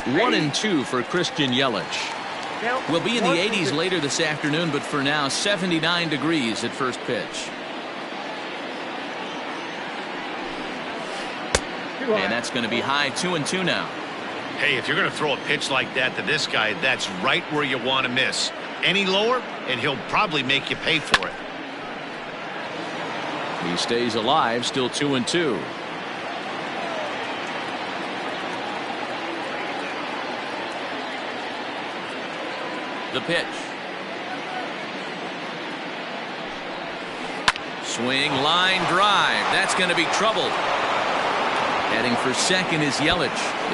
1-2 for Christian Yelich. We'll be in the 80s later this afternoon, but for now 79 degrees at first pitch. And that's going to be high. 2-2 now. Hey, if you're going to throw a pitch like that to this guy, that's right where you want to miss. Any lower, and he'll probably make you pay for it. He stays alive, still 2-2. The pitch. Swing, line drive. That's going to be trouble. Heading for second is Yelich.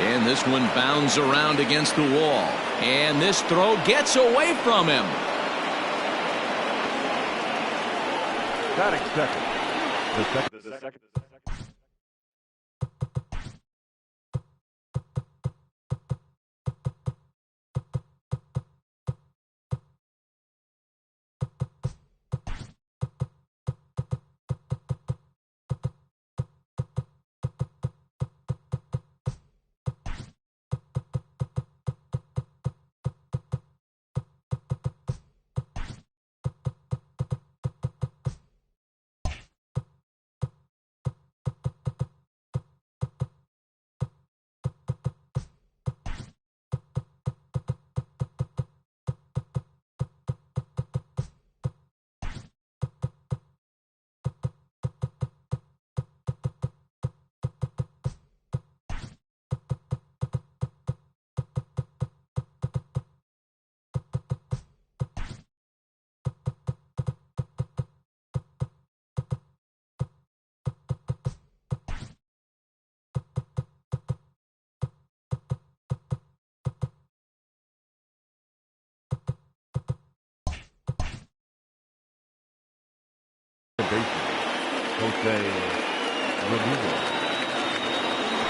And this one bounds around against the wall. And this throw gets away from him. Batting second. The second.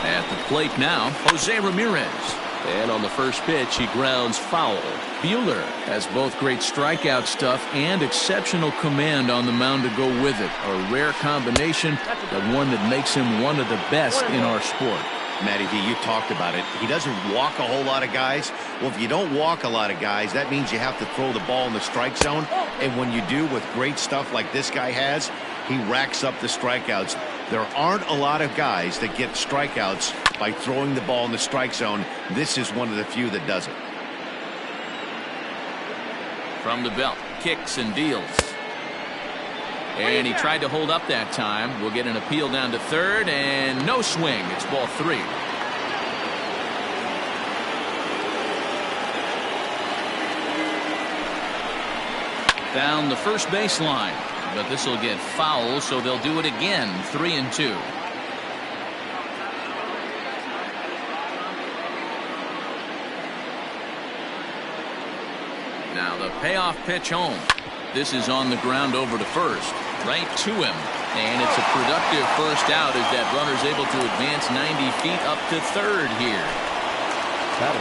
At the plate now, Jose Ramirez. And on the first pitch, he grounds foul. Buehler has both great strikeout stuff and exceptional command on the mound to go with it. A rare combination, but one that makes him one of the best in our sport. Matty V, you talked about it. He doesn't walk a whole lot of guys. Well, if you don't walk a lot of guys, that means you have to throw the ball in the strike zone. And when you do with great stuff like this guy has, he racks up the strikeouts. There aren't a lot of guys that get strikeouts by throwing the ball in the strike zone. This is one of the few that does it. From the belt, kicks and deals. And he tried to hold up that time. We'll get an appeal down to third, and no swing. It's ball 3. Down the first baseline. But this will get foul, so they'll do it again. 3-2. Now the payoff pitch home. This is on the ground over to first. Right to him. And it's a productive first out as that runner's able to advance 90 feet up to third here.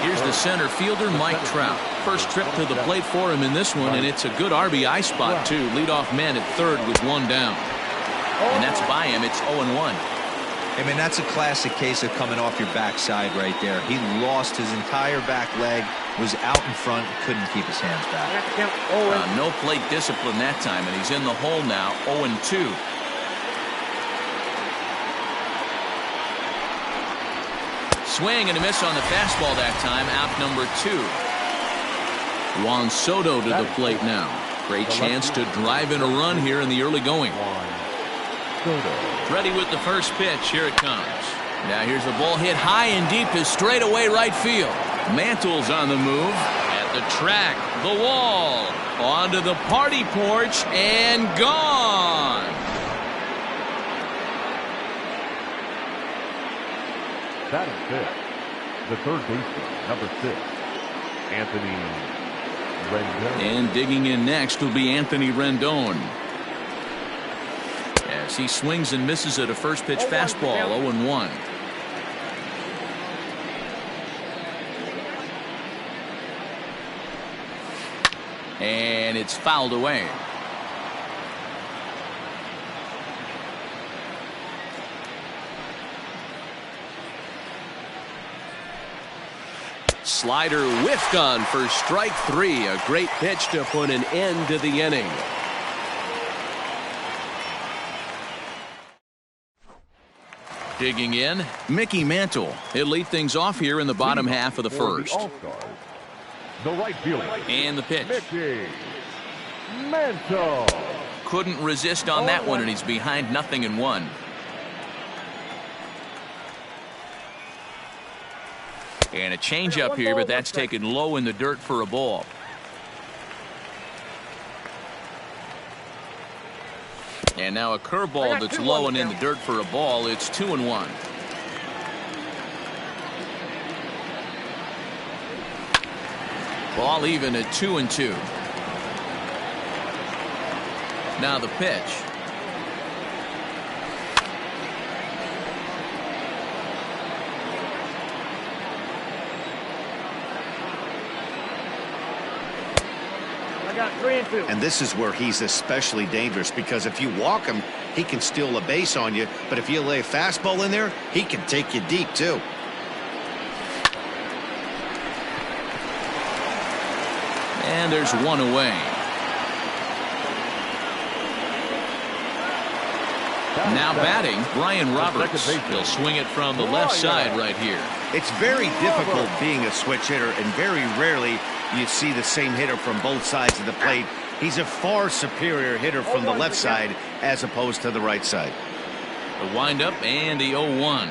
Here's the center fielder, Mike Trout. First trip to the plate for him in this one, and it's a good RBI spot, too. Leadoff man at third with 1 down. And that's by him. It's 0-1. I mean, that's a classic case of coming off your backside right there. He lost his entire back leg, was out in front, couldn't keep his hands back. No plate discipline that time, and he's in the hole now, 0-2. Swing and a miss on the fastball that time. Out number 2. Juan Soto to the plate now. Great chance to drive in a run here in the early going. Ready with the first pitch. Here it comes. Now here's the ball hit high and deep to straightaway right field. Mantle's on the move. At the track, the wall, onto the party porch, and gone. Batting fifth, the third baseman, number 6, Anthony Rendon. And digging in next will be Anthony Rendon. As he swings and misses at a first pitch fastball, 0-1. And it's fouled away. Slider whiffed on for strike 3. A great pitch to put an end to the inning. Digging in, Mickey Mantle. He'll lead things off here in the bottom half of the first. All-Stars, the right fielder. And the pitch. Mickey Mantle. Couldn't resist on that one, and he's behind 0-1. And a changeup here, but that's taken low in the dirt for a ball. And now a curveball that's low and in the dirt for a ball. It's 2-1. Ball even at 2-2. Now the pitch. And this is where he's especially dangerous, because if you walk him, he can steal a base on you. But if you lay a fastball in there, he can take you deep, too. And there's one away. Now batting, Brian Roberts. He'll swing it from the left side right here. It's very difficult being a switch hitter, and very rarely you see the same hitter from both sides of the plate. He's a far superior hitter from the left side as opposed to the right side. The windup and the 0-1.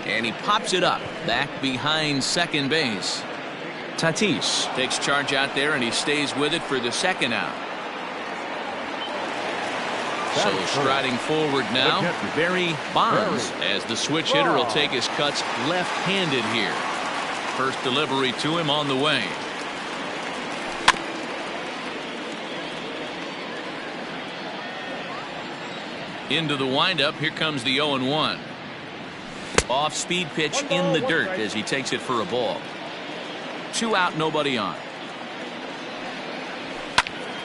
And he pops it up back behind second base. Tatis takes charge out there, and he stays with it for the second out. So striding forward now, Barry Bonds, as the switch hitter will take his cuts left-handed here. First delivery to him on the way. Into the windup. Here comes the 0-1. Off-speed pitch in the dirt as he takes it for a ball. 2 out, nobody on.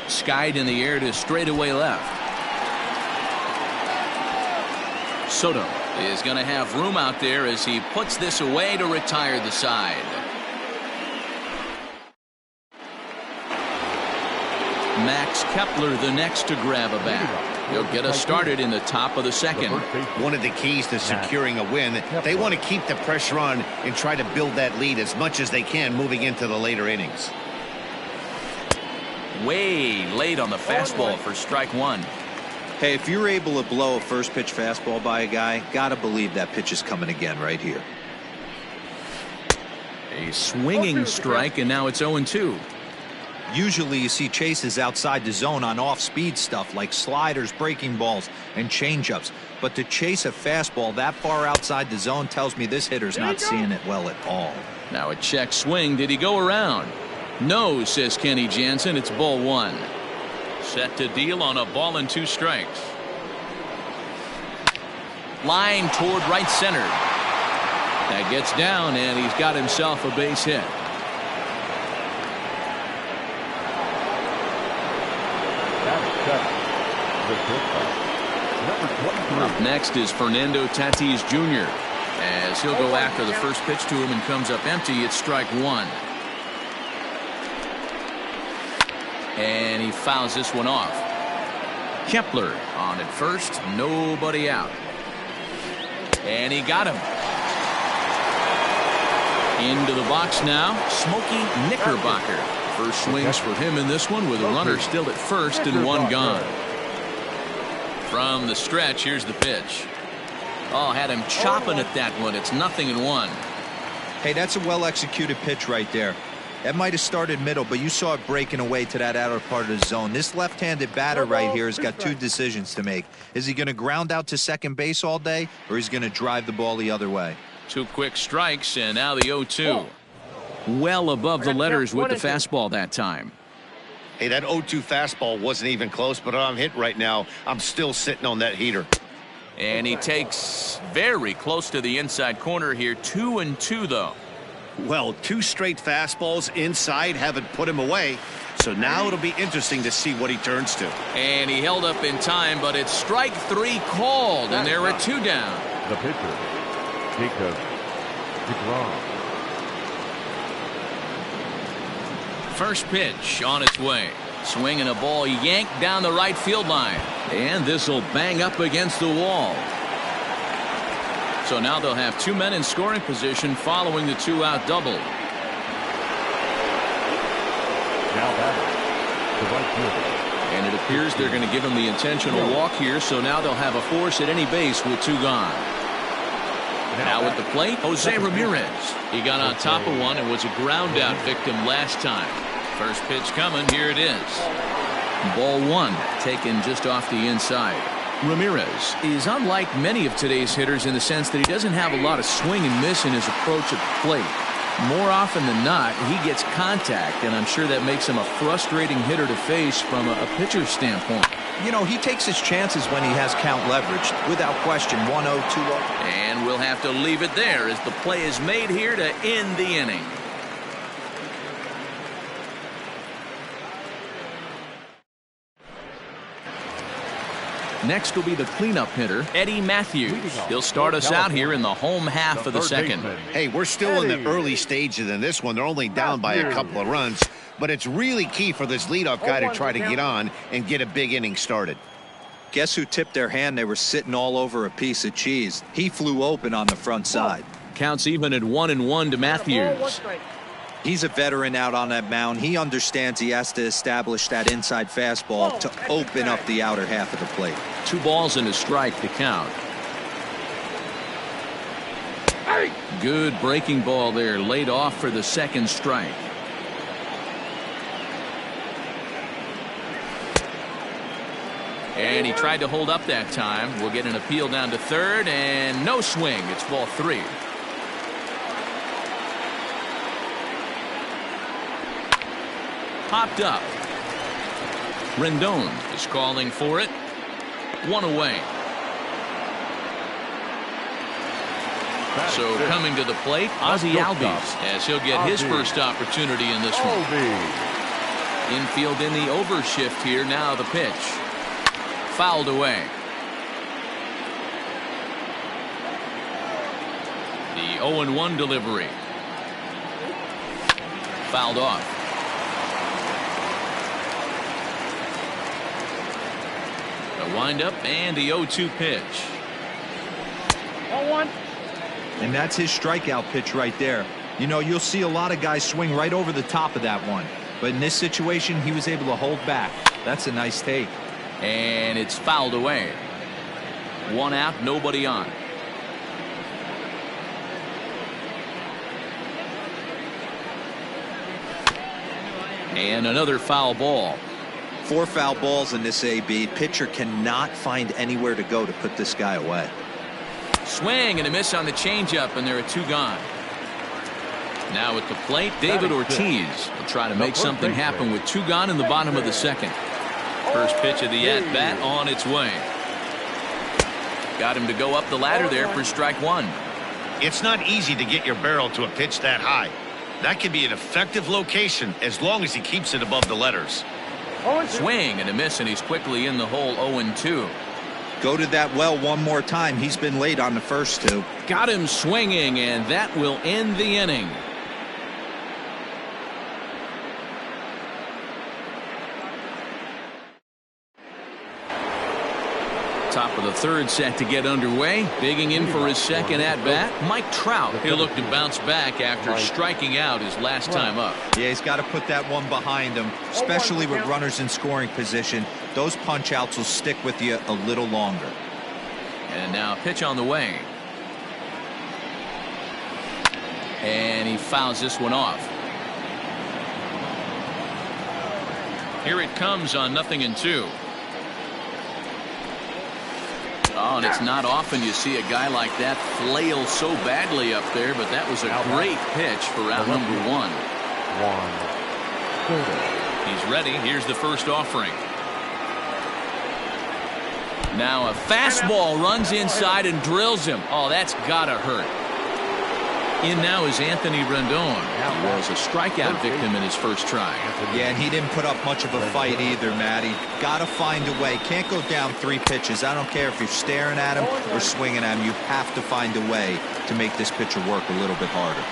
Skied in the air to straightaway left. Soto is going to have room out there as he puts this away to retire the side. Max Kepler the next to grab a bat. He'll get us started in the top of the second. One of the keys to securing a win, they want to keep the pressure on and try to build that lead as much as they can moving into the later innings. Way late on the fastball for strike 1. Hey, if you're able to blow a first pitch fastball by a guy, gotta believe that pitch is coming again right here. A swinging strike, and now it's 0-2. Usually you see chases outside the zone on off-speed stuff like sliders, breaking balls, and changeups. But to chase a fastball that far outside the zone tells me this hitter's not seeing it well at all. Now a check swing. Did he go around? No, says Kenny Jansen. It's ball 1. Set to deal on a ball and 2 strikes. Line toward right center. That gets down, and he's got himself a base hit. Up next is Fernando Tatis Jr. as he'll go after the first pitch to him and comes up empty. It's strike 1. And he fouls this one off. Kepler on at first, nobody out. And he got him. Into the box now, Smokey Knickerbocker. First swings for him in this one with a runner still at first and 1 gone. From the stretch, here's the pitch. Oh, had him chopping at that one. It's 0-1. Hey, that's a well-executed pitch right there. That might have started middle, but you saw it breaking away to that outer part of the zone. This left-handed batter right here has got 2 decisions to make. Is he going to ground out to second base all day, or is he going to drive the ball the other way? 2 quick strikes, and now the 0-2. Well above the letters with the fastball that time. Hey, that 0-2 fastball wasn't even close, but I'm hit right now. I'm still sitting on that heater. And he takes very close to the inside corner here. 2-2, though. Well, 2 straight fastballs inside haven't put him away. So now it'll be interesting to see what he turns to. And he held up in time, but it's strike 3 called, and there are 2 down. The pitcher, Jacob DeGrom. First pitch on its way. Swinging a ball yanked down the right field line. And this will bang up against the wall. So now they'll have 2 men in scoring position following the 2-out double. Now batting, the right fielder. And it appears they're going to give him the intentional walk here, so now they'll have a force at any base with 2 gone. Now at the plate, Jose Ramirez. He got on top of one and was a ground out victim last time. First pitch coming, here it is. Ball 1, taken just off the inside. Ramirez is unlike many of today's hitters in the sense that he doesn't have a lot of swing and miss in his approach at the plate. More often than not, he gets contact, and I'm sure that makes him a frustrating hitter to face from a pitcher's standpoint. You know, he takes his chances when he has count leverage. Without question, 1-0, 2-0. And we'll have to leave it there as the play is made here to end the inning. Next will be the cleanup hitter, Eddie Matthews. He'll start us out here in the home half of the second. Hey, we're still in the early stages in this one. They're only down by a couple of runs, but it's really key for this leadoff guy to try to get on and get a big inning started. Guess who tipped their hand? They were sitting all over a piece of cheese. He flew open on the front side. Counts even at 1-1 to Matthews. He's a veteran out on that mound. He understands he has to establish that inside fastball to open up the outer half of the plate. 2 balls and a strike to count. Good breaking ball there, laid off for the second strike. And he tried to hold up that time. We'll get an appeal down to third, and no swing. It's ball 3. Popped up. Rendon is calling for it. 1 away. So coming to the plate, Ozzie Albies, as he'll get his first opportunity in this one. Infield in the overshift here. Now the pitch. Fouled away. The 0-1 delivery. Fouled off. A windup and the 0-2 pitch. 0-1. And that's his strikeout pitch right there. You know, you'll see a lot of guys swing right over the top of that one. But in this situation, he was able to hold back. That's a nice take. And it's fouled away. 1 out, nobody on. And another foul ball. 4 foul balls in this AB. Pitcher cannot find anywhere to go to put this guy away. Swing and a miss on the changeup, and there are 2 gone. Now at the plate, David Ortiz will try to make something happen with 2 gone in the bottom of the second. First pitch of the at-bat on its way. Got him to go up the ladder there for strike 1. It's not easy to get your barrel to a pitch that high. That can be an effective location as long as he keeps it above the letters. Swing and a miss, and he's quickly in the hole. 0-2. Go to that well one more time. He's been late on the first 2. Got him swinging, and that will end the inning. Top of the third set to get underway. Digging in for his second at-bat, Mike Trout. He'll look to bounce back after striking out his last time up. Yeah, he's got to put that one behind him, especially with runners in scoring position. Those punch-outs will stick with you a little longer. And now a pitch on the way. And he fouls this one off. Here it comes on 0-2. Oh, and it's not often you see a guy like that flail so badly up there, but that was a great pitch for out number 1. He's ready. Here's the first offering. Now a fastball runs inside and drills him. Oh, that's gotta hurt. In now is Anthony Rendon. He was a strikeout victim in his first try. Yeah, and he didn't put up much of a fight either, Matty. Got to find a way. Can't go down 3 pitches. I don't care if you're staring at him or swinging at him. You have to find a way to make this pitcher work a little bit harder.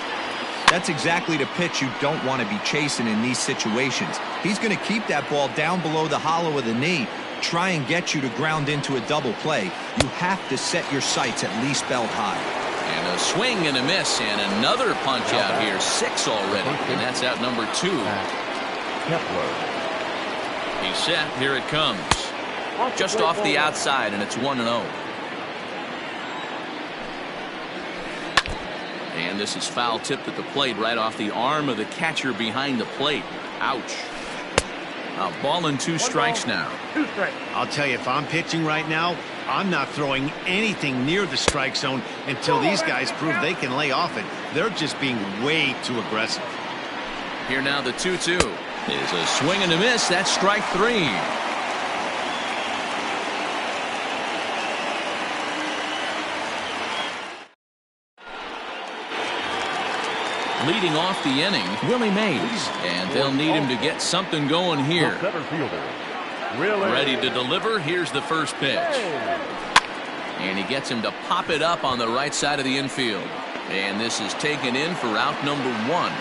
That's exactly the pitch you don't want to be chasing in these situations. He's going to keep that ball down below the hollow of the knee, try and get you to ground into a double play. You have to set your sights at least belt high. And a swing and a miss, and another punch out here. 6 already, and that's out number 2. He's set. Here it comes. Just off the outside, and it's 1-0. And this is foul tipped at the plate right off the arm of the catcher behind the plate. Ouch. A ball and 2 strikes now. I'll tell you, if I'm pitching right now, I'm not throwing anything near the strike zone until these guys prove they can lay off it. They're just being way too aggressive. Here now the 2-2 is a swing and a miss. That's strike 3. Leading off the inning, Willie Mays, and they'll need him to get something going here. Ready to deliver. Here's the first pitch, and he gets him to pop it up on the right side of the infield, and this is taken in for out number 1.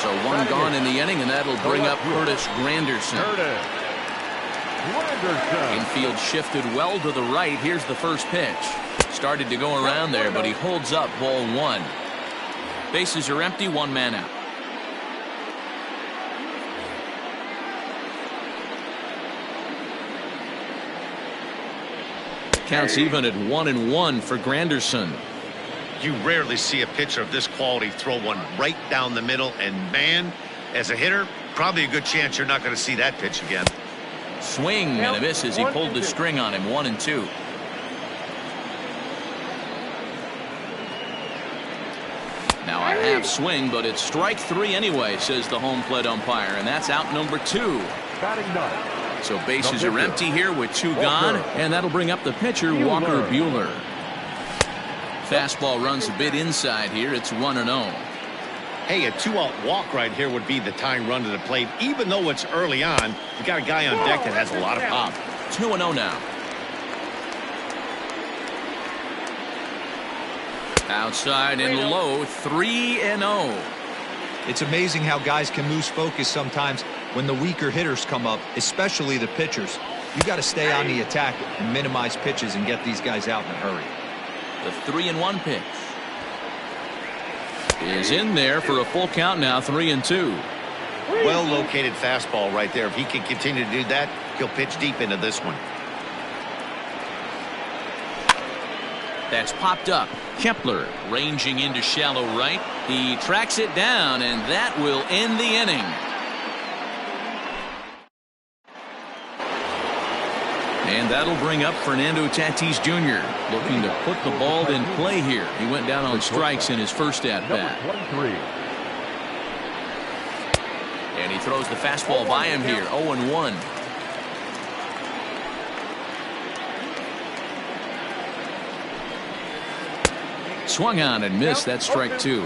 So 1 gone in the inning, and that'll bring up Curtis Granderson. Infield shifted well to the right. Here's the first pitch. Started to go around there, but he holds up ball 1. Bases are empty, 1 man out. Counts even at 1-1 for Granderson. You rarely see a pitcher of this quality throw one right down the middle, and man, as a hitter, probably a good chance you're not going to see that pitch again. Swing and a miss as he pulled the string on him. 1-2. Now I have swing, but it's strike 3 anyway, says the home plate umpire, and that's out number 2. So bases are empty here with 2 gone, and that'll bring up the pitcher, Walker Buehler. Fastball runs a bit inside here. It's 1-0. Hey, a 2-out walk right here would be the tying run to the plate. Even though it's early on, you got a guy on deck that has a lot of pop. 2-0 now. Outside and low, 3-0. It's amazing how guys can lose focus sometimes when the weaker hitters come up, especially the pitchers. You got to stay on the attack and minimize pitches and get these guys out in a hurry. The 3-1 pitch is in there for a full count now. 3-2. Well located fastball right there. If he can continue to do that, he'll pitch deep into this one. That's popped up. Kepler ranging into shallow right. He tracks it down, and that will end the inning. And that'll bring up Fernando Tatis Jr. looking to put the ball in play here. He went down on strikes in his first at-bat. And he throws the fastball by him here. 0-1. Swung on and missed. That's strike 2.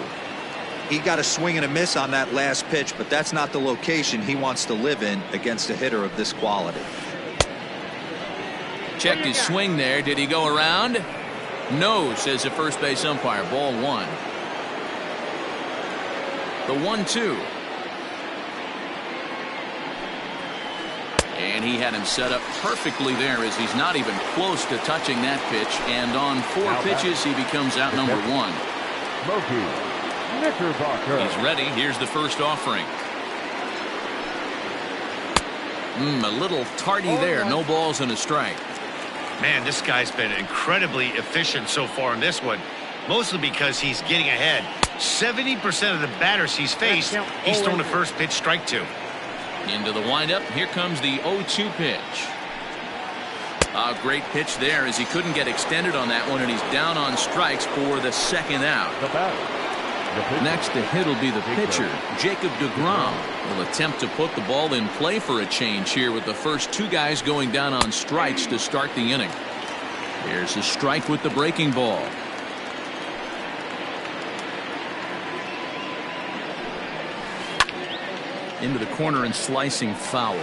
He got a swing and a miss on that last pitch, but that's not the location he wants to live in against a hitter of this quality. Checked his swing there. Did he go around? No, says the first base umpire. Ball 1. The 1-2. And he had him set up perfectly there as he's not even close to touching that pitch. And on 4 pitches, he becomes out number 1. He's ready. Here's the first offering. A little tardy there. No balls and a strike. Man, this guy's been incredibly efficient so far in this one, mostly because he's getting ahead. 70% of the batters he's faced, he's thrown the first pitch, strike 2. Into the windup. Here comes the 0-2 pitch. A great pitch there as he couldn't get extended on that one, and he's down on strikes for the second out. Next to hit will be the pitcher, Jacob deGrom. Will attempt to put the ball in play for a change here with the first 2 guys going down on strikes to start the inning. Here's a strike with the breaking ball. Into the corner and slicing foul.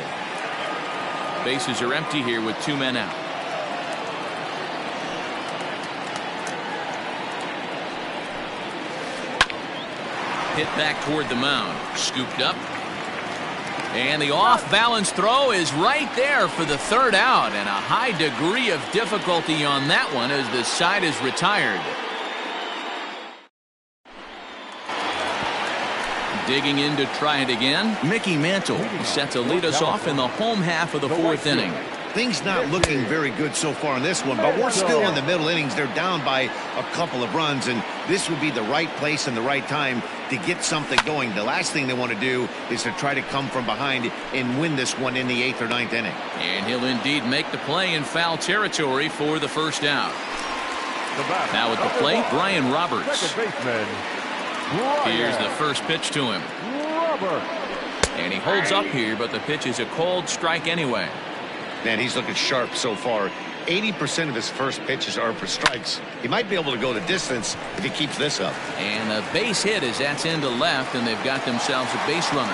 Bases are empty here with 2 men out. Hit back toward the mound. Scooped up. And the off-balance throw is right there for the third out. And a high degree of difficulty on that one as the side is retired. Digging in to try it again, Mickey Mantle set to lead us off in the home half of the fourth inning. Things not looking very good so far in this one, but we're still in the middle innings. They're down by a couple of runs, and this would be the right place and the right time to get something going. The last thing they want to do is to try to come from behind and win this one in the 8th or 9th inning. And he'll indeed make the play in foul territory for the first out. Now at the plate, Brian Roberts. Here's the first pitch to him. And he holds up here, but the pitch is a cold strike anyway. Man, he's looking sharp so far. 80% of his first pitches are for strikes. He might be able to go the distance if he keeps this up. And a base hit as that's into left, and they've got themselves a base runner.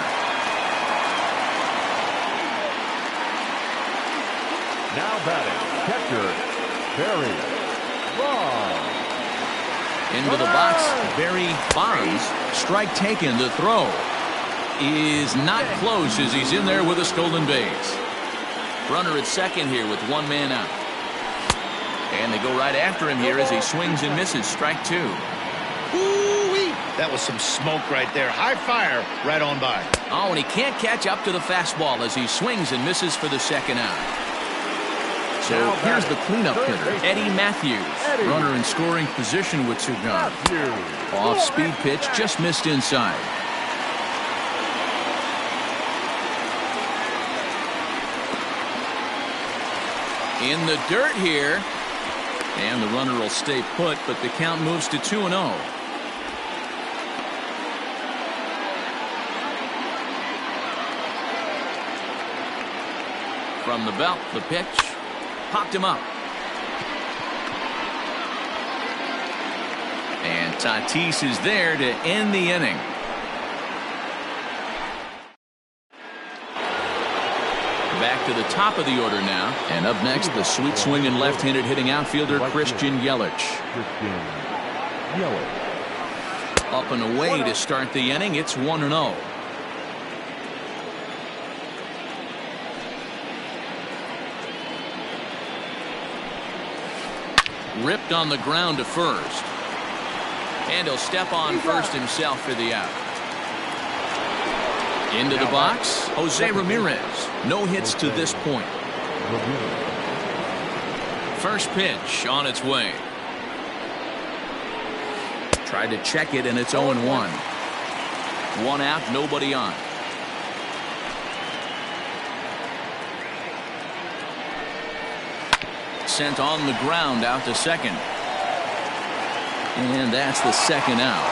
Now batting, catcher, Barry Bonds. Into the box, Barry Bonds. Strike taken. The throw is not close as he's in there with a stolen base. Runner at second here with one man out. And they go right after him here as he swings and misses. Strike two. Ooh-wee. That was some smoke right there. High fire right on by. Oh, and he can't catch up to the fastball as he swings and misses for the second out. So here's the cleanup hitter, Eddie Matthews. Runner in scoring position with two guns. Off-speed pitch, just missed inside. In the dirt here. And the runner will stay put, but the count moves to 2-0. From the belt, the pitch. Popped him up. And Tatis is there to end the inning. Back to the top of the order now. And up next, the sweet swinging left-handed hitting outfielder Christian Yelich. Up and away to start the inning. It's 1-0. Ripped on the ground to first. And he'll step on first himself for the out. Into the box, Jose Ramirez. No hits to this point. First pitch on its way. Tried to check it, and it's 0-1. One out, nobody on. Sent on the ground out to second. And that's the second out.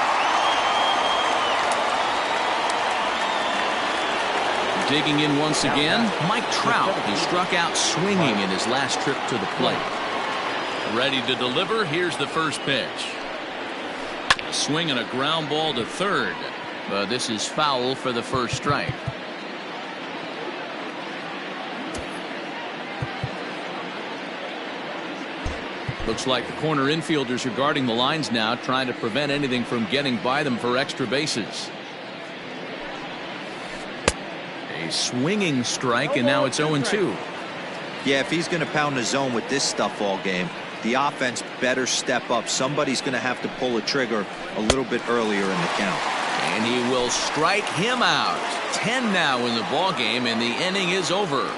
Digging in once again, Mike Trout. He struck out swinging in his last trip to the plate. Ready to deliver. Here's the first pitch. A swing and a ground ball to third. But this is foul for the first strike. Looks like the corner infielders are guarding the lines now, trying to prevent anything from getting by them for extra bases. A swinging strike, and now it's 0-2. Yeah, if he's going to pound the zone with this stuff all game, the offense better step up. Somebody's going to have to pull a trigger a little bit earlier in the count. And he will strike him out. 10 now in the ball game, and the inning is over.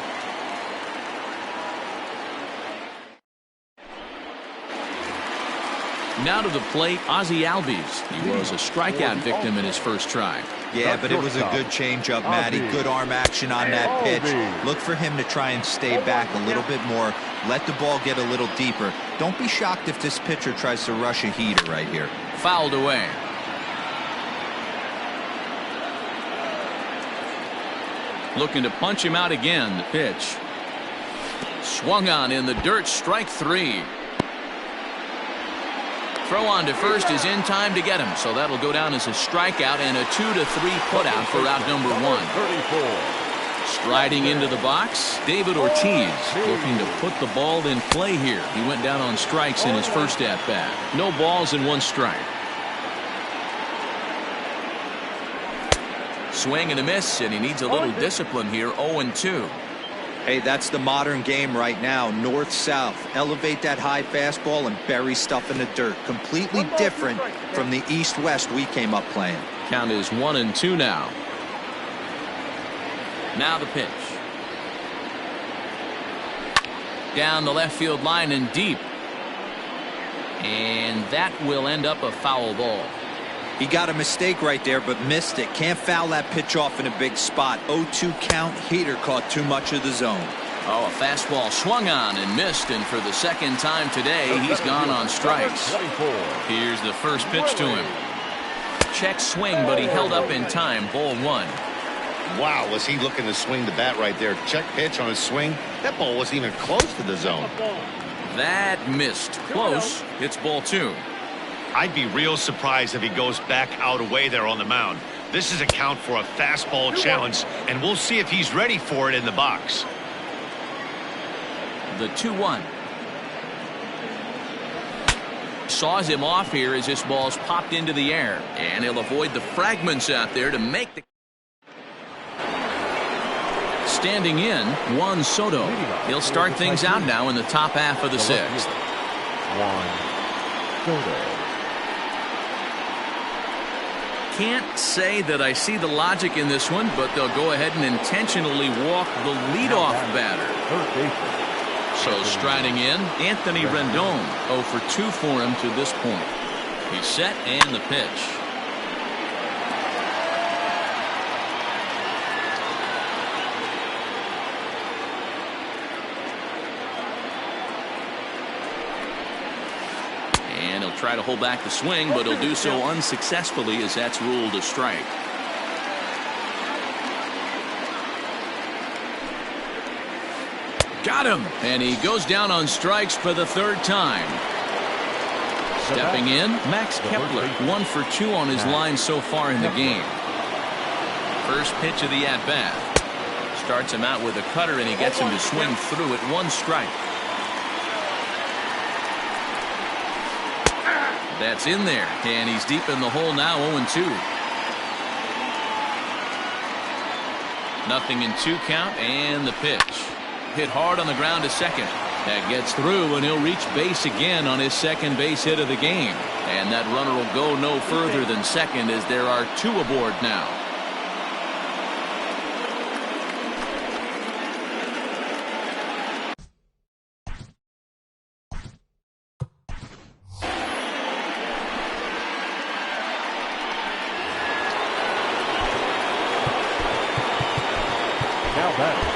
Now to the plate, Ozzie Albies. He was a strikeout victim in his first try. Yeah, but it was a good changeup, Matty. Good arm action on that pitch. Look for him to try and stay back a little bit more. Let the ball get a little deeper. Don't be shocked if this pitcher tries to rush a heater right here. Fouled away. Looking to punch him out again. The pitch. Swung on in the dirt. Strike three. Throw on to first is in time to get him, so that'll go down as a strikeout and a 2-3 putout for out number one. Striding into the box, David Ortiz looking to put the ball in play here. He went down on strikes in his first at bat. No balls and one strike. swing and a miss, and he needs a little discipline here. 0-2. Hey, that's the modern game right now. North-south. Elevate that high fastball and bury stuff in the dirt. Completely different from the east-west we came up playing. Count is 1-2 now. Now the pitch. Down the left field line and deep. And that will end up a foul ball. He got a mistake right there, but missed it. Can't foul that pitch off in a big spot. 0-2 count. Heater caught too much of the zone. Oh, a fastball swung on and missed, and for the second time today, he's gone on strikes. Here's the first pitch to him. Check swing, but he held up in time. Ball 1. Wow, was he looking to swing the bat right there? Check pitch on his swing. That ball wasn't even close to the zone. That missed. Close. It's ball 2. I'd be real surprised if he goes back out away there on the mound. This is a count for a fastball challenge, and we'll see if he's ready for it in the box. The 2-1. Saws him off here as this ball's popped into the air, and he'll avoid the fragments out there to make the... Standing in, Juan Soto. He'll start things out now in the top half of the 6th. Juan Soto. Can't say that I see the logic in this one, but they'll go ahead and intentionally walk the leadoff batter. So striding in, Anthony Rendon. 0 for 2 for him to this point. He's set, and the pitch. And he'll try to hold back the swing, but he'll do so unsuccessfully as that's ruled a strike. Got him! And he goes down on strikes for the 3rd time. Stepping in, Max Kepler. 1 for 2 on his line so far in the game. First pitch of the at-bat. Starts him out with a cutter, and he gets him to swing through it. 1 strike. That's in there, and he's deep in the hole now. 0-2. Nothing in 2 count, and the pitch. Hit hard on the ground to second. That gets through, and he'll reach base again on his second base hit of the game. And that runner will go no further than second as there are 2 aboard now. Now batting,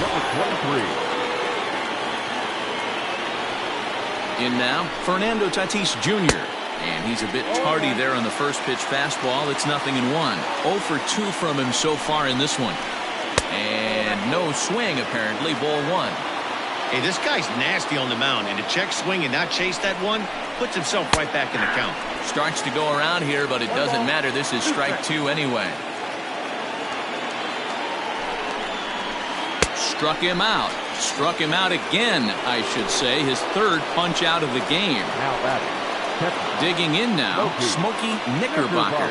number 23. In now, Fernando Tatis Jr. And he's a bit tardy there on the first pitch fastball. It's 0-1. 0 for 2 from him so far in this one. And no swing, apparently. Ball 1. Hey, this guy's nasty on the mound, and to check swing and not chase that one puts himself right back in the count. Starts to go around here, but it doesn't matter. This is strike 2 anyway. Struck him out. Struck him out again, I should say. His 3rd punch out of the game. Now batting, Digging in now, Smokey Knickerbocker.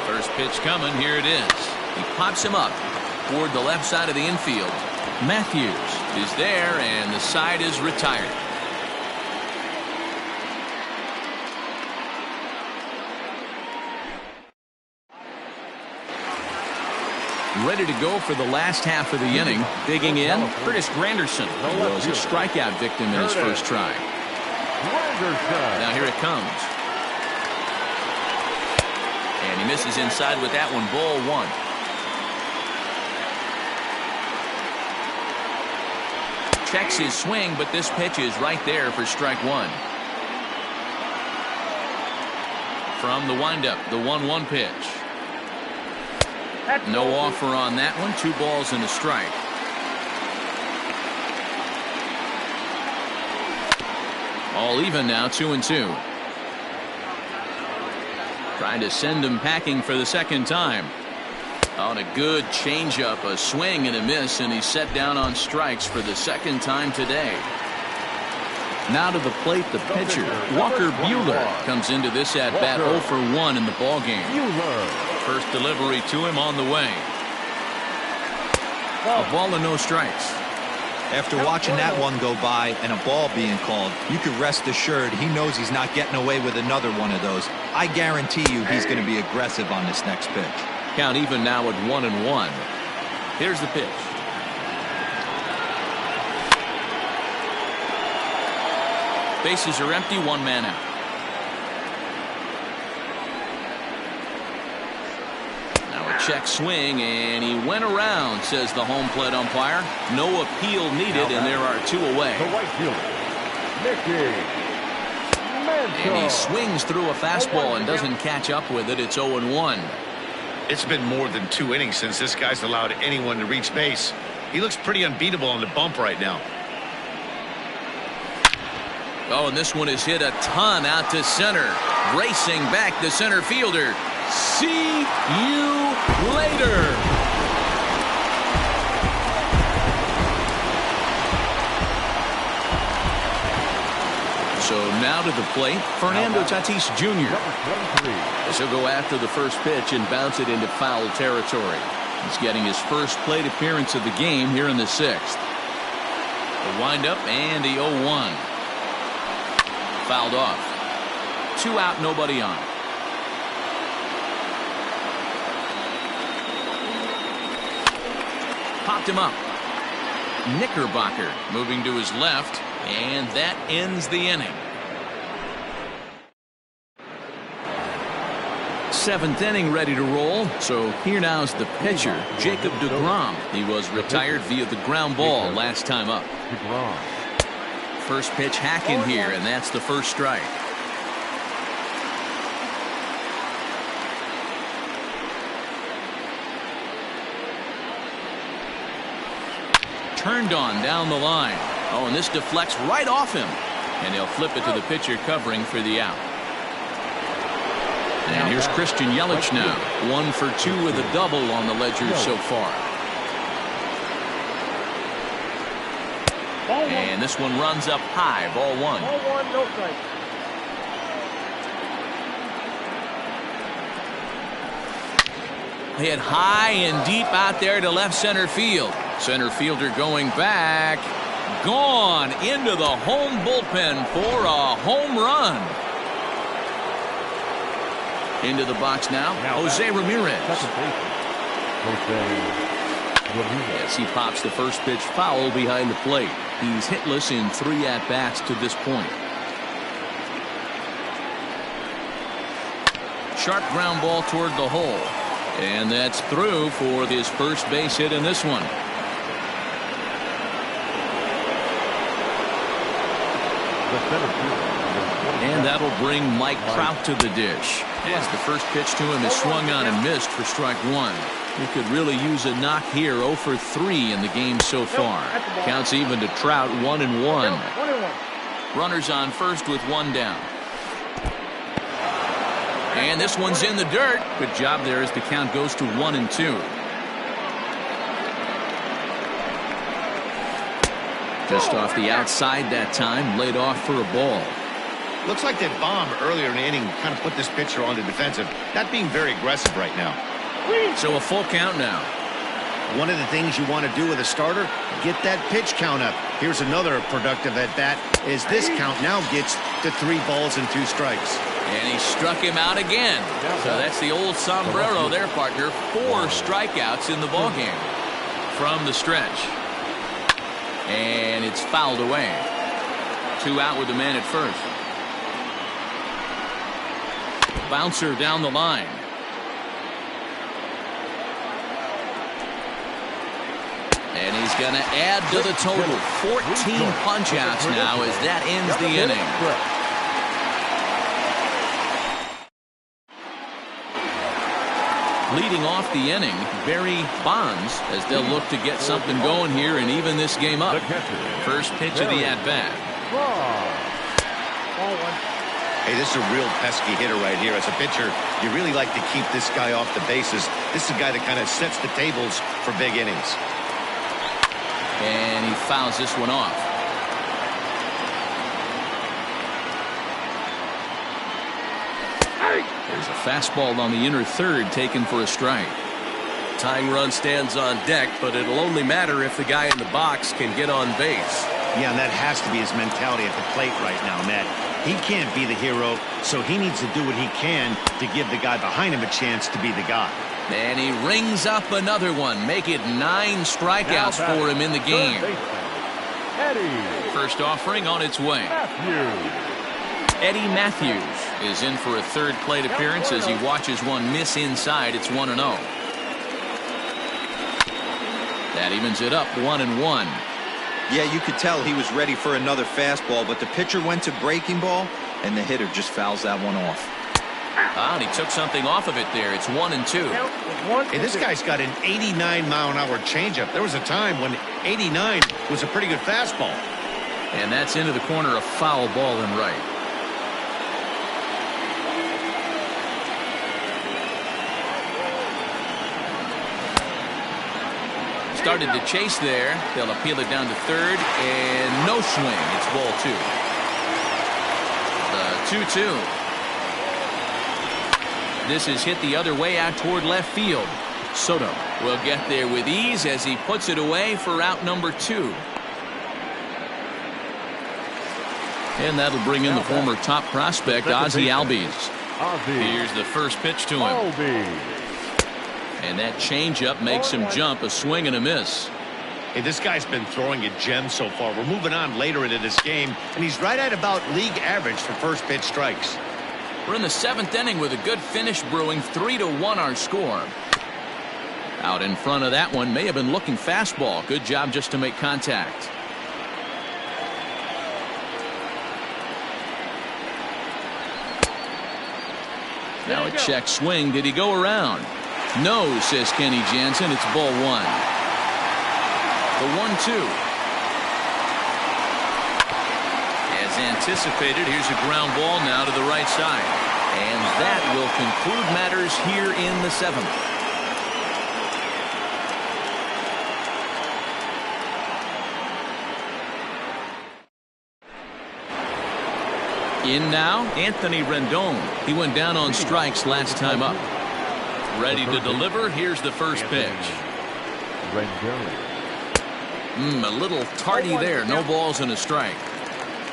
First pitch coming. Here it is. He pops him up toward the left side of the infield. Matthews is there, and the side is retired. Ready to go for the last half of the inning. Digging in, Curtis Granderson. He was a strikeout victim in his first try. Now here it comes. And he misses inside with that one. Ball 1. Checks his swing, but this pitch is right there for strike 1. From the windup, the 1-1 pitch. No offer on that one. 2 balls and a strike. All even now, 2-2. Trying to send him packing for the second time. On a good changeup, a swing and a miss, and he's set down on strikes for the second time today. Now to the plate, the pitcher, Walker Buehler, comes into this at-bat 0 for 1 in the ballgame. First delivery to him on the way. A ball and no strikes. After watching that one go by and a ball being called, you can rest assured he knows he's not getting away with another one of those. I guarantee you he's going to be aggressive on this next pitch. Count even now at 1-1. Here's the pitch. Bases are empty, one man out. Check swing, and he went around, says the home plate umpire. No appeal needed, and there are two away. The right fielder, And he swings through a fastball and doesn't catch up with it. It's 0-1. It's been more than 2 innings since this guy's allowed anyone to reach base. He looks pretty unbeatable on the bump right now. Oh, and this one is hit a ton out to center. Racing back the center fielder. See you later. So now to the plate, Fernando Tatis Jr. He'll go after the first pitch and bounce it into foul territory. He's getting his first plate appearance of the game here in the 6th. The windup and the 0-1. Fouled off. 2 out, nobody on. Popped him up. Knickerbocker moving to his left, and that ends the inning. 7th inning ready to roll. So here now is the pitcher, Jacob deGrom. He was retired via the ground ball last time up. First pitch hacking here, and that's the first strike. Turned on down the line. Oh, and this deflects right off him. And he'll flip it to the pitcher covering for the out. And here's Christian Yelich now. 1 for 2 with a double on the ledger so far. And this one runs up high. Ball 1. Ball 1, no strike. Hit high and deep out there to left center field. Center fielder going back. Gone into the home bullpen for a home run. Into the box now, Jose Ramirez. Yes, he pops the first pitch foul behind the plate. He's hitless in 3 at-bats to this point. Sharp ground ball toward the hole. And that's through for his first base hit in this one. And that'll bring Mike Trout to the dish, as the first pitch to him is swung on and missed for strike 1. He could really use a knock here. 0 for 3 in the game so far. Counts even to Trout. 1-1. Runners on first with 1 down. And this one's in the dirt. Good job there as the count goes to 1-2. Just off the outside that time, laid off for a ball. Looks like that bomb earlier in the inning kind of put this pitcher on the defensive. Not being very aggressive right now. So a full count now. One of the things you want to do with a starter, get that pitch count up. Here's another productive at bat as this count now gets to 3 balls and 2 strikes. And he struck him out again. So that's the old sombrero there, partner. 4 strikeouts in the ballgame from the stretch. And it's fouled away. 2 out with the man at first. Bouncer down the line. And he's going to add to the total. 14 punch-outs now as that ends the inning. Leading off the inning, Barry Bonds, as they'll look to get something going here and even this game up. First pitch of the at-bat. Hey, this is a real pesky hitter right here. As a pitcher, you really like to keep this guy off the bases. This is a guy that kind of sets the tables for big innings. And he fouls this one off. There's a fastball on the inner third taken for a strike. Tying run stands on deck, but it'll only matter if the guy in the box can get on base. Yeah, and that has to be his mentality at the plate right now, Matt. He can't be the hero, so he needs to do what he can to give the guy behind him a chance to be the guy. And he rings up another one. Make it 9 strikeouts for him in the game. First offering on its way. Eddie Matthews is in for a third plate appearance as he watches one miss inside. It's 1-0. That evens it up 1-1. Yeah, you could tell he was ready for another fastball, but the pitcher went to breaking ball, and the hitter just fouls that one off. And he took something off of it there. It's 1-2. Hey, this guy's got an 89-mile-an-hour changeup. There was a time when 89 was a pretty good fastball. And that's into the corner, a foul ball and right. Started to chase there. They'll appeal it down to third, and no swing. It's ball 2. The 2-2. This is hit the other way out toward left field. Soto will get there with ease as he puts it away for out number 2. And that'll bring in the former top prospect, Ozzie Albies. Here's the first pitch to him. And that changeup makes him jump, a swing and a miss. Hey, this guy's been throwing a gem so far. We're moving on later into this game, and he's right at about league average for first pitch strikes. We're in the 7th inning with a good finish brewing. 3-1 our score. Out in front of that one, may have been looking fastball. Good job just to make contact. Now a check swing. Did he go around? No, says Kenny Jansen. It's ball 1. The 1-2. As anticipated, here's a ground ball now to the right side. And that will conclude matters here in the 7th. In now, Anthony Rendon. He went down on strikes last time up. Ready to deliver. Here's the first pitch. A little tardy there. No balls and a strike.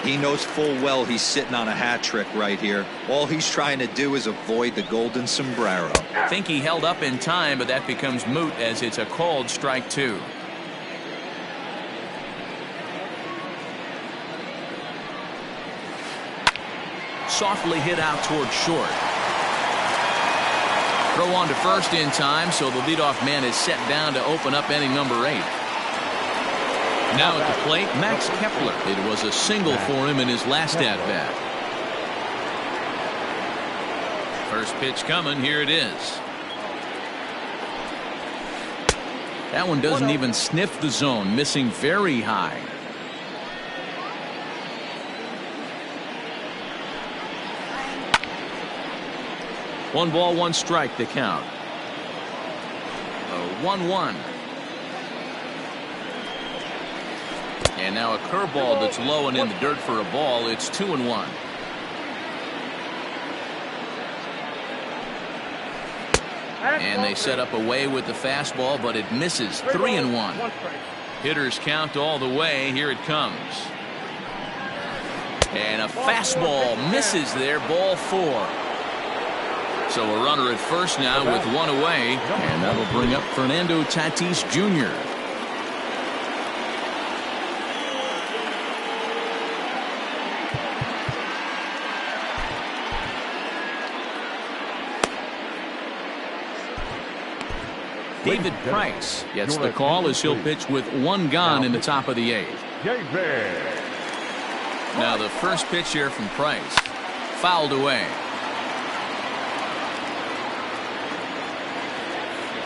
He knows full well he's sitting on a hat trick right here. All he's trying to do is avoid the golden sombrero. I think he held up in time, but that becomes moot as it's a called strike 2. Softly hit out toward short. Throw on to first in time, so the leadoff man is set down to open up inning number 8. Now at the plate, Max Kepler. It was a single for him in his last at-bat. First pitch coming. Here it is. That one doesn't even sniff the zone, missing very high. One ball, one strike to count. 1-1. And now a curveball that's low and in the dirt for a ball. It's 2-1. And they set up away with the fastball, but it misses. 3-1. Hitters count all the way. Here it comes. And a fastball misses there. Ball 4. So a runner at first now with one away, and that'll bring up Fernando Tatis Jr. David Price gets the call as he'll pitch with one gone in the top of the 8th. Now the first pitch here from Price. Fouled away.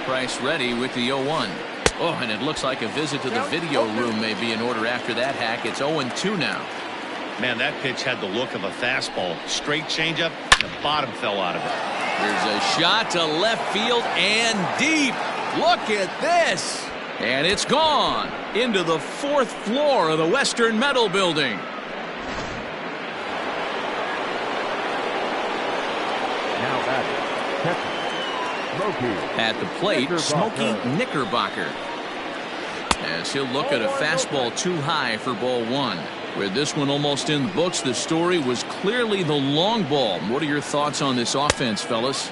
Price ready with the 0-1. Oh, and it looks like a visit to the video room may be in order after that hack. It's 0-2 now. Man, that pitch had the look of a fastball. Straight changeup, the bottom fell out of it. There's a shot to left field and deep. Look at this. And it's gone into the 4th floor of the Western Metal Building. batting, catcher, Smokey. At the plate, Smokey Knickerbocker. Knickerbocker. As he'll look at a fastball too high for ball one. With this one almost in the books, the story was clearly the long ball. What are your thoughts on this offense, fellas?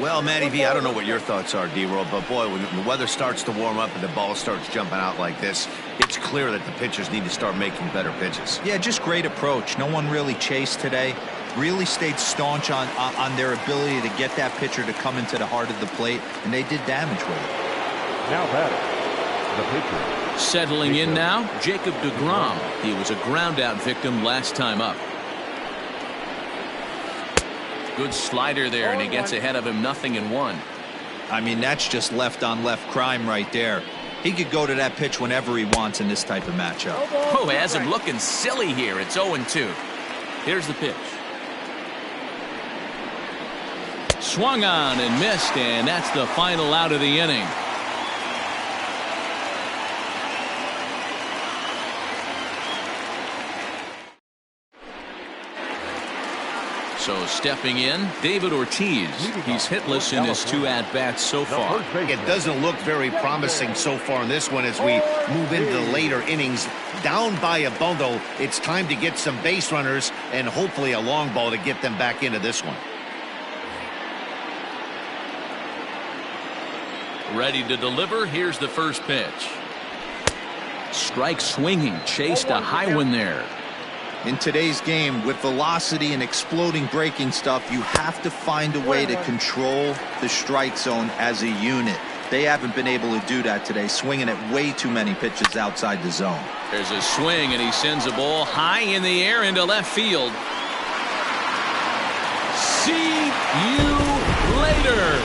Well, Matty V, I don't know what your thoughts are, D-Roll, but boy, when the weather starts to warm up and the ball starts jumping out like this, it's clear that the pitchers need to start making better pitches. Yeah, just great approach. No one really chased today. Really stayed staunch on their ability to get that pitcher to come into the heart of the plate, and they did damage with it. Now batting, the pitcher. Settling in now, Jacob deGrom. He was a ground out victim last time up. Good slider there, and he gets ahead of him 0-1. I mean, that's just left on left crime right there. He could go to that pitch whenever he wants in this type of matchup. Oh, has him looking silly here. It's 0-2. Here's the pitch. Swung on and missed, and that's the final out of the inning. So stepping in, David Ortiz. He's hitless in his 2 at-bats so far. It doesn't look very promising so far in this one as we move into the later innings. Down by a bundle, it's time to get some base runners and hopefully a long ball to get them back into this one. Ready to deliver. Here's the first pitch. Strike swinging, chased a high one there. In today's game, with velocity and exploding breaking stuff, you have to find a way to control the strike zone as a unit. They haven't been able to do that today, swinging at way too many pitches outside the zone. There's a swing, and he sends a ball high in the air into left field. See you later.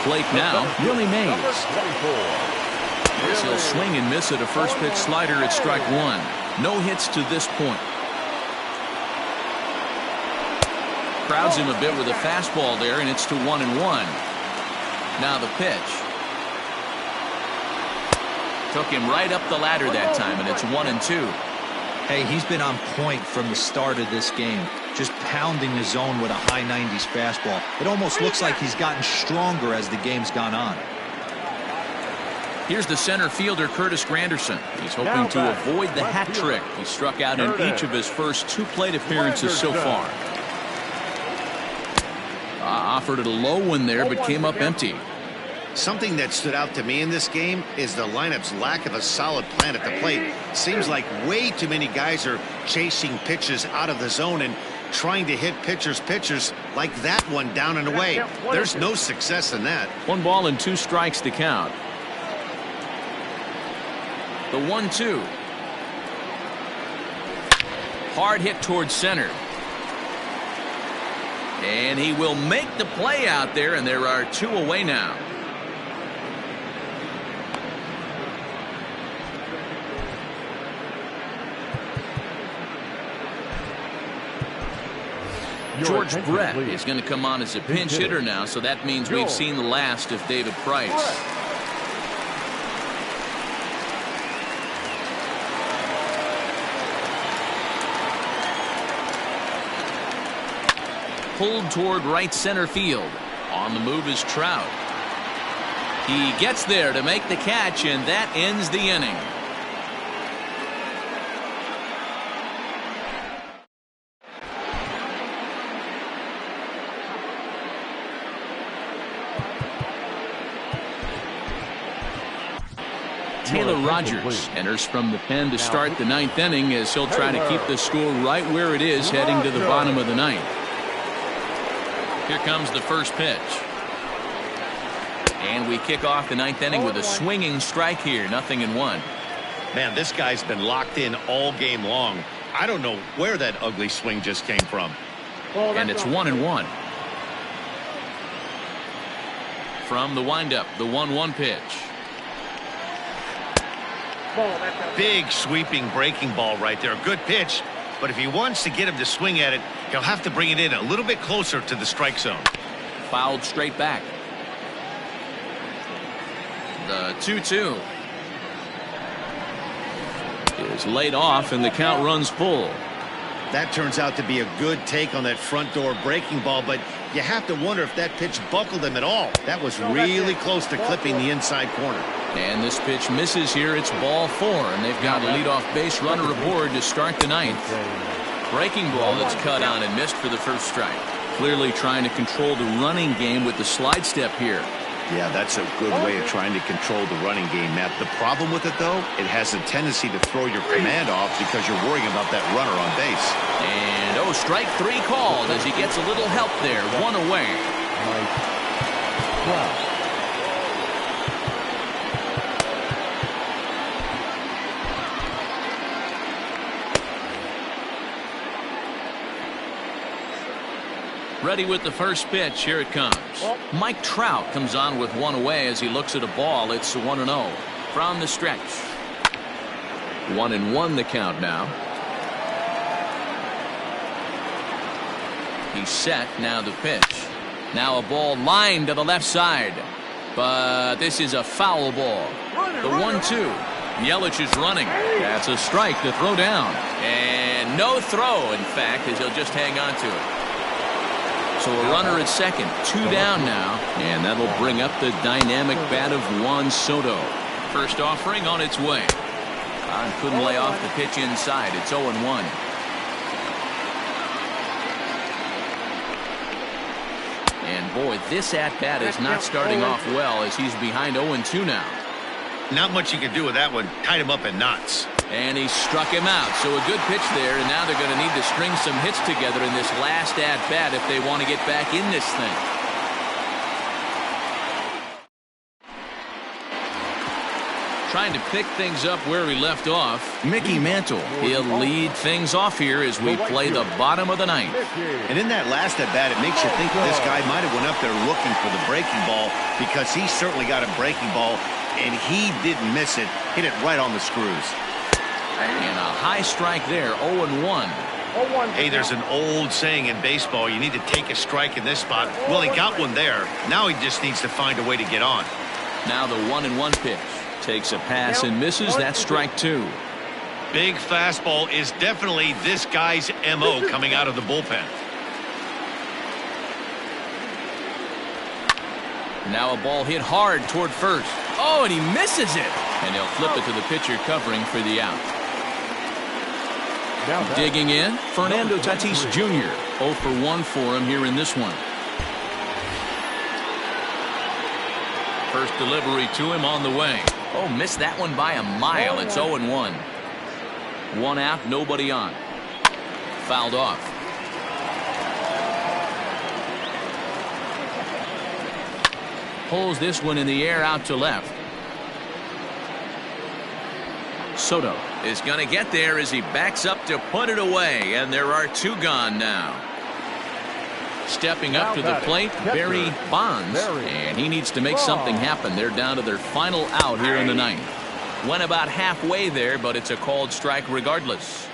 Plate now, Willie Mays. As he'll swing and miss at a first pitch slider at strike one. No hits to this point. Crowds him a bit with a fastball there, and it's to 1-1. Now the pitch. Took him right up the ladder that time, and it's 1-2. Hey, he's been on point from the start of this game. Just pounding the zone with a high 90s fastball. It almost looks like he's gotten stronger as the game's gone on. Here's the center fielder, Curtis Granderson. He's hoping to avoid the hat trick. He struck out in each of his first 2 plate appearances so far. Offered it a low one there, but came up empty. Something that stood out to me in this game is the lineup's lack of a solid plan at the plate. Seems like way too many guys are chasing pitches out of the zone and trying to hit pitchers like that one down and away. There's no success in that. 1 ball and 2 strikes to count. The 1-2. Hard hit towards center. And he will make the play out there, and there are 2 away now. George Brett is going to come on as a pinch hitter now, so that means we've seen the last of David Price. Pulled toward right center field. On the move is Trout. He gets there to make the catch, and that ends the inning. Taylor Rogers enters from the pen to start the 9th inning as he'll try to keep the score right where it is heading to the bottom of the 9th. Here comes the first pitch. And we kick off the 9th inning with a swinging strike here, 0-1. Man, this guy's been locked in all game long. I don't know where that ugly swing just came from. And it's 1-1. From the windup, the 1-1 pitch. Big sweeping breaking ball right there. Good pitch. But if he wants to get him to swing at it, he'll have to bring it in a little bit closer to the strike zone. Fouled straight back. The 2-2. is laid off, and the count runs full. That turns out to be a good take on that front door breaking ball, but you have to wonder if that pitch buckled him at all. That was really close to clipping the inside corner. And this pitch misses here. It's ball 4, and they've got a leadoff base runner aboard to start the 9th. Breaking ball that's cut on and missed for the first strike. Clearly trying to control the running game with the slide step here. Yeah, that's a good way of trying to control the running game, Matt. The problem with it, though, it has a tendency to throw your command off because you're worrying about that runner on base. And, strike 3 called as he gets a little help there. 1 away. Wow. Ready with the first pitch. Here it comes. Mike Trout comes on with 1 away as he looks at a ball. It's 1-0 from the stretch. 1-1 the count now. He's set. Now the pitch. Now a ball lined to the left side. But this is a foul ball. The 1-2. Yelich is running. That's a strike to throw down. And no throw, in fact, as he'll just hang on to it. So a runner at second, 2 down now, and that'll bring up the dynamic bat of Juan Soto. First offering on its way. Couldn't lay off the pitch inside. It's 0-1. And boy, this at-bat is not starting off well as he's behind 0-2 now. Not much you can do with that one. Tied him up in knots. And he struck him out. So a good pitch there, and now they're going to need to string some hits together in this last at-bat if they want to get back in this thing. Trying to pick things up where he left off. Mickey Mantle. He'll lead things off here as we play the bottom of the 9th. And in that last at-bat, it makes you think this guy might have went up there looking for the breaking ball because he certainly got a breaking ball, and he didn't miss it. Hit it right on the screws. And a high strike there, 0-1. Hey, there's an old saying in baseball, you need to take a strike in this spot. Well, he got one there. Now he just needs to find a way to get on. Now the 1-1 pitch. Takes a pass and misses. That's strike 2. Big fastball is definitely this guy's MO coming out of the bullpen. Now a ball hit hard toward first. Oh, and he misses it. And he'll flip it to the pitcher covering for the out. Digging in, Fernando Tatis Jr. 0 for 1 for him here in this one. First delivery to him on the way. Oh, missed that one by a mile. It's 0-1. 1 out, nobody on. Fouled off. Pulls this one in the air out to left. Soto is going to get there as he backs up to put it away, and there are 2 gone now. Stepping up to the plate, Barry Bonds, and he needs to make something happen. They're down to their final out here in the 9th. Went about halfway there, but it's a called strike regardless.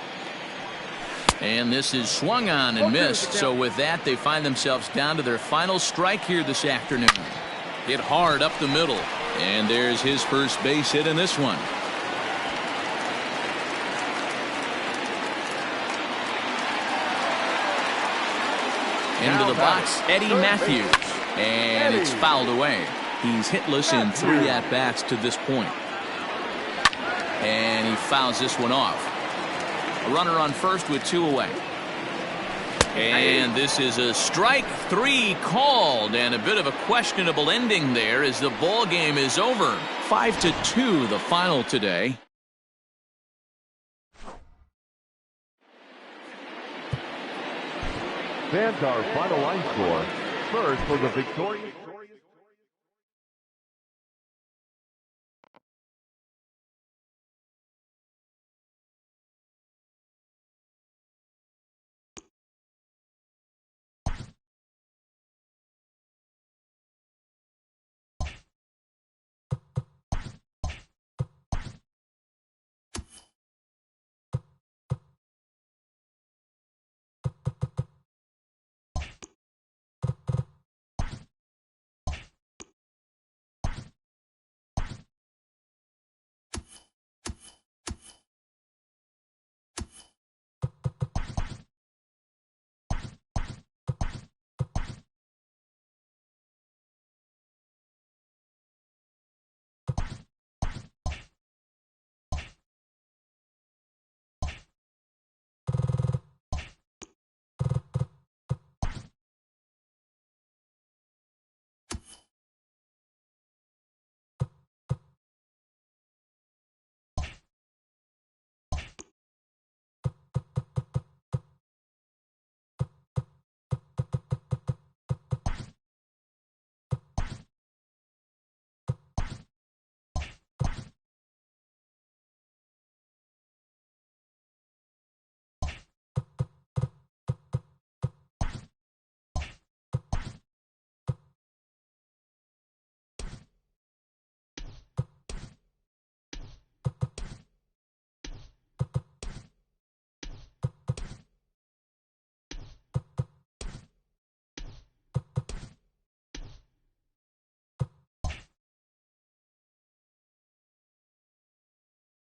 And this is swung on and missed, so with that they find themselves down to their final strike here this afternoon. Hit hard up the middle, and there's his first base hit in this one. Into the box, Eddie Matthews, and it's fouled away. He's hitless in 3 at-bats to this point. And he fouls this one off. A runner on first with 2 away. And this is a strike 3 called, and a bit of a questionable ending there as the ball game is over. 5-2 the final today. Fans, our final line score. First for the victorious...